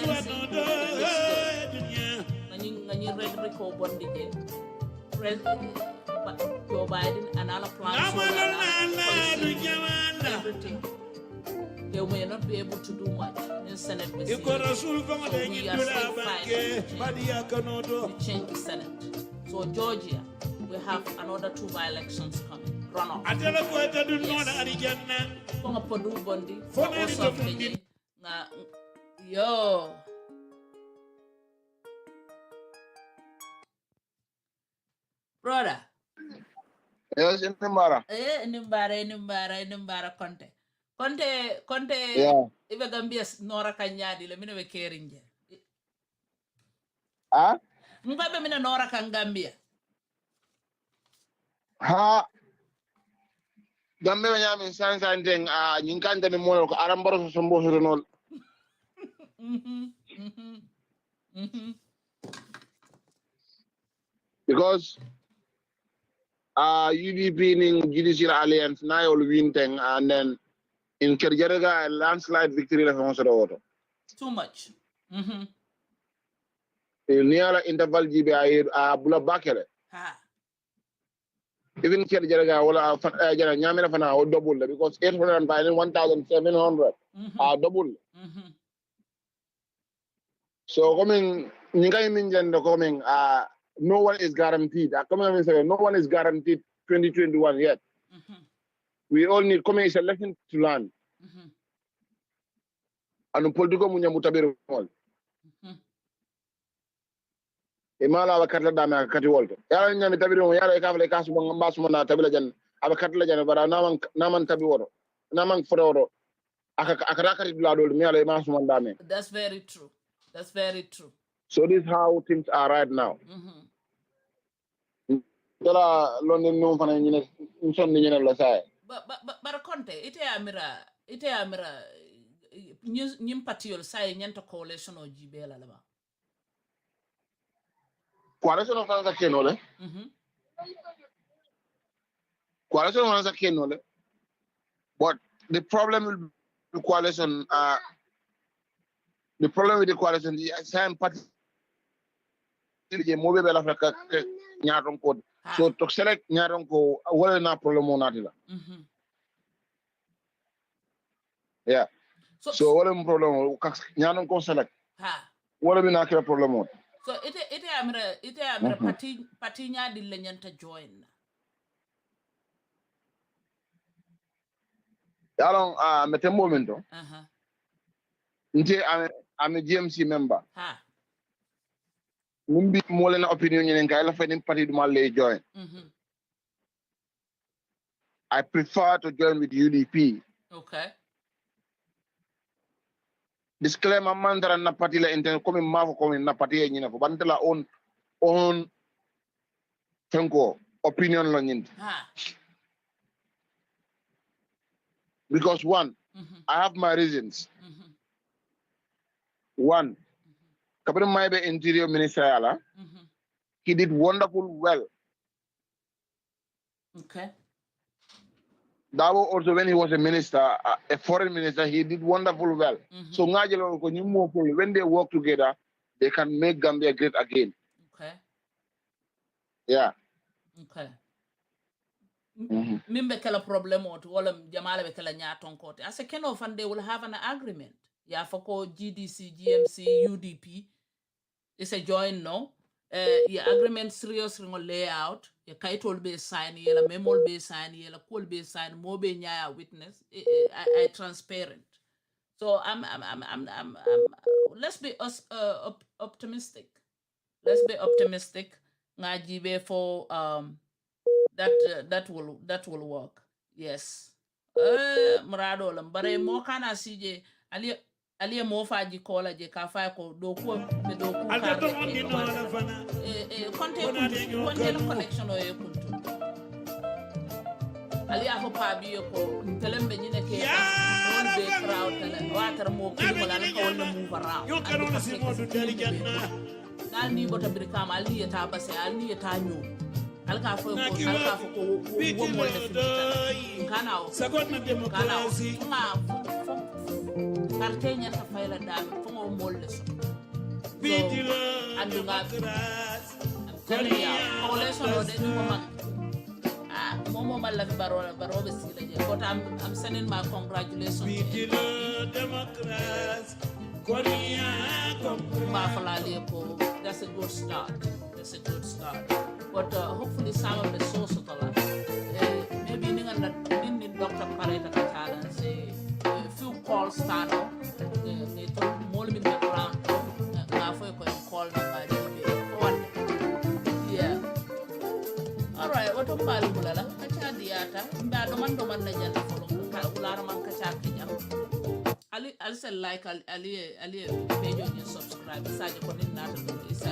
this Joe Biden and all plans everything. They may not be able to do much in Senate. So we are still fighting to change the Senate. So Georgia, we have another 2 by-elections coming. Runoff. Yes. Yo. Brother. Yes, Nimbara. Nimbara Conte. Conte, yeah. Ibe Gambia Nora Kanyadi, le mine kerinje. Ah? Mbabe mina Nora Kangambia. Ha. Gambia nyami sansa ndeng nyinkante ni mono ko arambaro so sombo hironol. Because UDP ning Judicial Alliance na yol winteng and then in Kerjerega, a landslide victory la famosa auto. Too much. Niala interval jibe a bula bakere. Even Kerjerega wala jana nyamira fana o double because 800 by 1,700 are double. So coming ningai minjando coming no one is guaranteed. No one is guaranteed 2021 yet. We all need coming election to learn. And political munya mutabiru mol. Imala wakatla dama kati wolto. Yala nyami tabiru yala ikafle kasu bangambasu mana tabila jan abakatla jan bara naman tabiworo. Naman fodoro. Akarakati bladol mi yala imasu mandame. That's very true. That's very true. So this is how things are right now. Dala London no fana nyine nson nyine la sai. But Conte, ite amira nyim patiol sai nyanta coalition o jibela laba. Coalition of Fransa kenole. Coalition of Fransa kenole. But the problem with the coalition the problem with the coalition the same party the mobile bela Africa nyaron code. So to select nyaron ko wala na problem mo natila. Yeah. So wala mo problem nyaron ko select. Wala bi na kira problem mo. So ite amira party nya di lenyanta join. Along mete momento. Nte I'm a GMC member. Mumbi mole na opinion nyen kay la fay party du mal lay join. I prefer to join with UDP. Okay. Disclaimer mandara na party la inter comme mafo comme na party nyina fo bantala on fenko opinion la nyin. Because one, I have my reasons. One, Kabir Maibe Interior Minister, he did wonderful well. Okay. Dabo also, when he was a minister, a foreign minister, he did wonderful well. So when they work together, they can make Gambia great again. Okay. Yeah. Okay. Mimbe kala problem ot wala jamala be kala nyaton kote. As a keno fan they will have an agreement. Yeah, for GDC, GMC, UDP. It's a joint no. Yeah, agreement serious ringo layout. Yeah, kaitol be sign, yela memo be sign, yela cool be sign, mo be nyaya witness. I transparent. So I'm let's be optimistic. Let's be optimistic. Ngajibe for that will work. Yes. Murado lambare mo kana CJ ali mo faji kola je ka fa ko do ko be do ko ka konte ko connection o e kuntu ali a pa bi ko telembe ni ne ke on be crowd tele water mo ko la ko wala move around yo karo na simo do dali janna na ni bota birka ma ali ta base ali ta nyu alka fo ko wo mo le kana o kana o Cartenia ta fayla dal fongo molle so andunga telling you coalition o de ni mo momo malla fi baro be sila je but I'm sending my congratulations to Democrats that's a good start. But hopefully some of the source of the life maybe ninga Dr. Pareta Katala and say a few calls start up they told more in the ground na for ko call na one yeah all right what about bulala kacha diata mba do man na jalla folo ka ulara man kacha kenya ali say like ali page on your subscribe saje ko ni nata do isa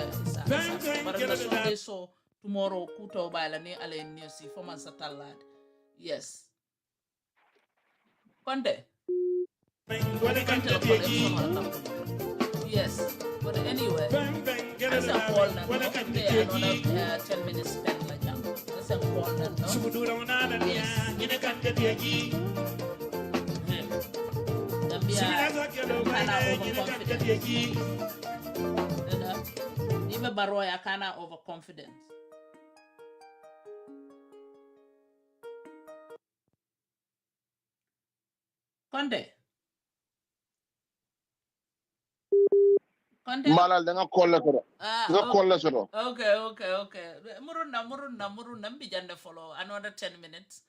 but so tomorrow kuto bala ni ale news for man satalad yes Conte. Yes, but anyway, that's a call now. Another 10 minutes spent like that. That's a call now. Yes. Gambia overconfident. Even Baroya kana overconfident. Conte. Malal da nga kolle ko nga kolle so okay muruna mbijande follow another 10 minutes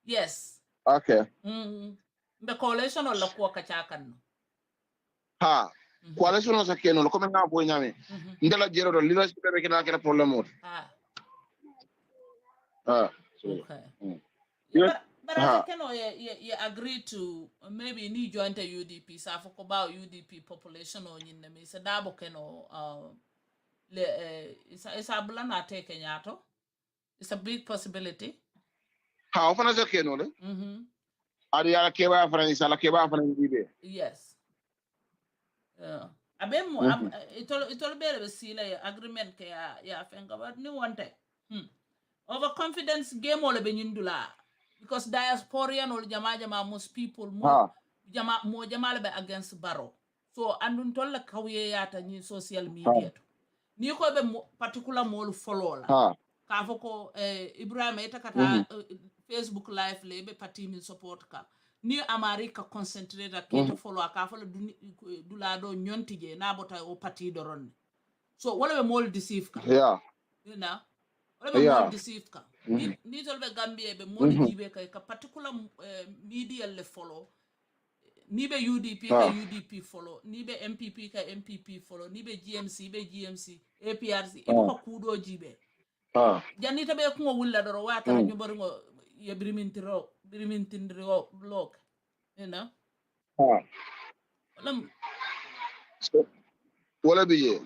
yes okay the coalition or la ko kachakan ha coalition o sakeno ko men nga boy nyame ndela jero do leadership be kina kena problem o okay but I can you agree to maybe ni join the UDP so for about UDP population or in the me dabo keno it's a blana take Kenyato. It's a big possibility. How often is it keno le ari ala keba France ala keba France bibe yes abem itol bele sila agreement ke ya fenga but ni wante overconfidence game ole be nyindula because diasporian or jama most people more jama be against Barrow so andun tolla kawye yata ni social media ni ko be particular mol follow la ka foko Ibrahim eta kata Facebook live le be parti min support ka ni America concentrate ka follow ka follow dula do nyontije na bota o parti do ron so wala be mol deceive ka you know wala be mol deceive ka ni tol be Gambia be mol jibe ka particular media le follow ni be UDP ka UDP follow ni be MPP ka MPP follow ni be GMC be GMC APRC e ko kudo jibe janita be ko wulla do wata ñu bari ngo ye birimintiro lok you know wala biye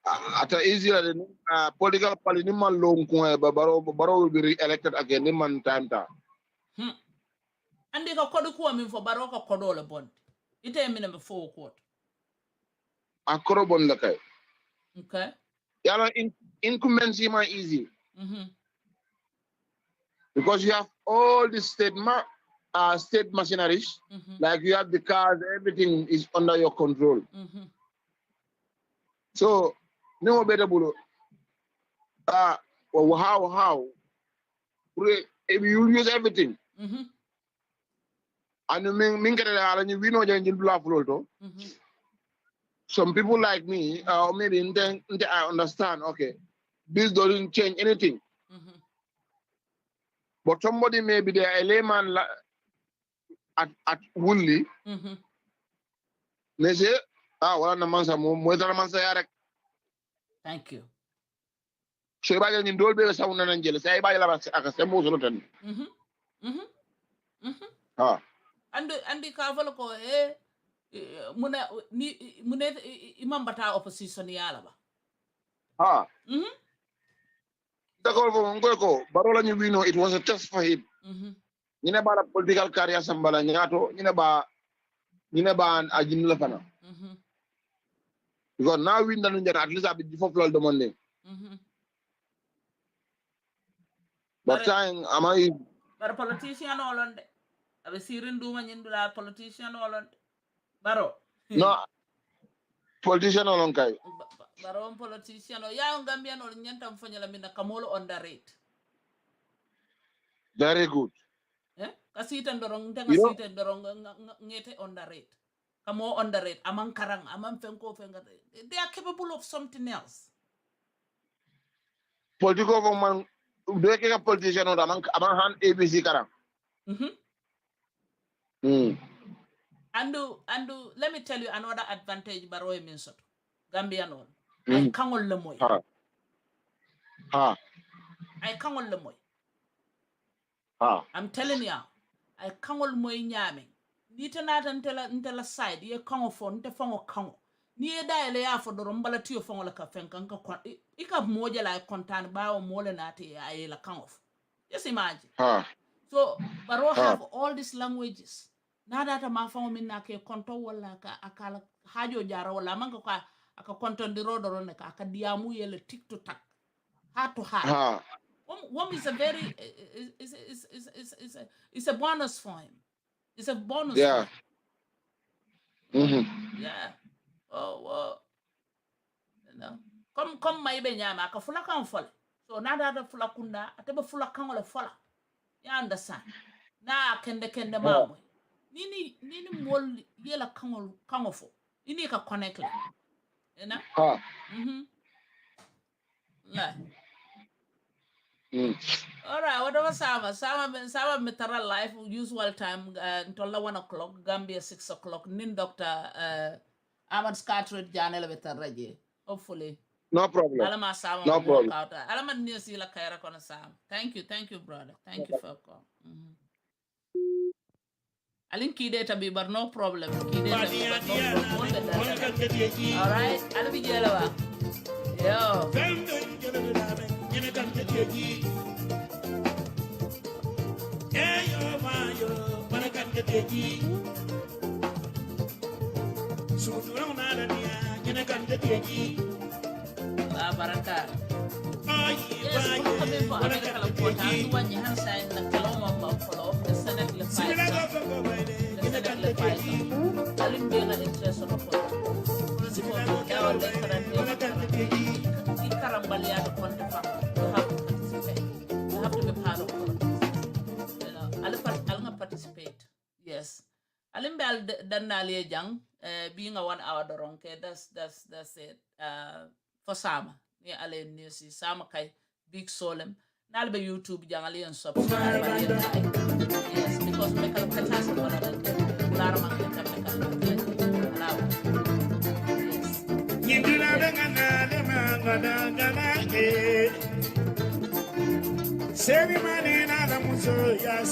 Ata easier than political party ni man long ko baro will be re-elected again ni man time ta. Andi ka kodu ko min fo baro ka kodo le bond. Ite mi number 4 court. Akoro bon la kay. Okay. Yalo incumbency man easy. Because you have all the state machineries, like you have the cars, everything is under your control. So no better bulu. How? If you use everything. And we know some people like me, or maybe I understand, okay, this doesn't change anything. But somebody may be there, a layman at Woolly, they say, thank you. So if I can do it, sound and jealous, I buy and the kavala ko mune imam bata opposition yala ba. Barola we know it was a test for him. You know about a political career sambala nyato, you know about ajin la fana. Because now we don't at least a bit before the Monday. But time am I but a politician all on I was hearing do man a politician all on baro. No politician all on kai. Baro politician or young Gambian or nyantam fanyala mina Kamala underrate. Very good. Kasi the wrong thing, the wrong ngete underrate. Kamo underrate. Amang karang, amang fenko fenga. They are capable of something else. Political woman, they can a politician or among hand ABC karang. And let me tell you another advantage Baroe means Gambian all. I can't all the moy. I can't all the moy. I'm telling you, I can't all moy nyaming. Nita nat until a side, ye kango phone, te fongo kango. Near dial for the rumbala to your phone like a fenkanka. Ika moja like content bao more than that, I la kango. Just imagine. So, Baro have all these languages. Now that I'm found in a contour like a hajo jaro, la mango aka content the road or on a diamu yele tick to tack. Heart to heart. One is a very it's a bonus for him. It's a bonus. Yeah. Yeah. Oh. You know. Come my benyama ka fula kan fol. So na da fula kunda atebe fula kan wala fola. You understand? Na kende mamu. Nini mol yela kan ofo. Ini ka connect la. You know? Nah. All right, whatever Sama metara life usual time until 1 o'clock, Gambia 6 o'clock. Nin Dr. Ahmad Scartred Janela Vetaraje. Hopefully. No problem. Alama Sama no problem. Alama news la kaira kona Sam. Thank you, brother. Thank you for your call. Alin kideta bi but no problem. Kideta bi but no problem. All right, I'll be jelawa. Yo. Baraka. Yes, coming for America Lakota, one you have signed the Kaloma Buffalo, the Senate Le Fight. Alim being an interest of a principle of our Ikarambalia to quantify. You have to participate. You have to be part of politics. You know, I'll participate. Yes. Alimbal Danali Young, being a 1 hour doronke, that's it. For Sama, near Allen News, Sama Kai, Big Solem, Nalba YouTube, young alien subscribe. Yes, because make a catastrophe for Laraman can make a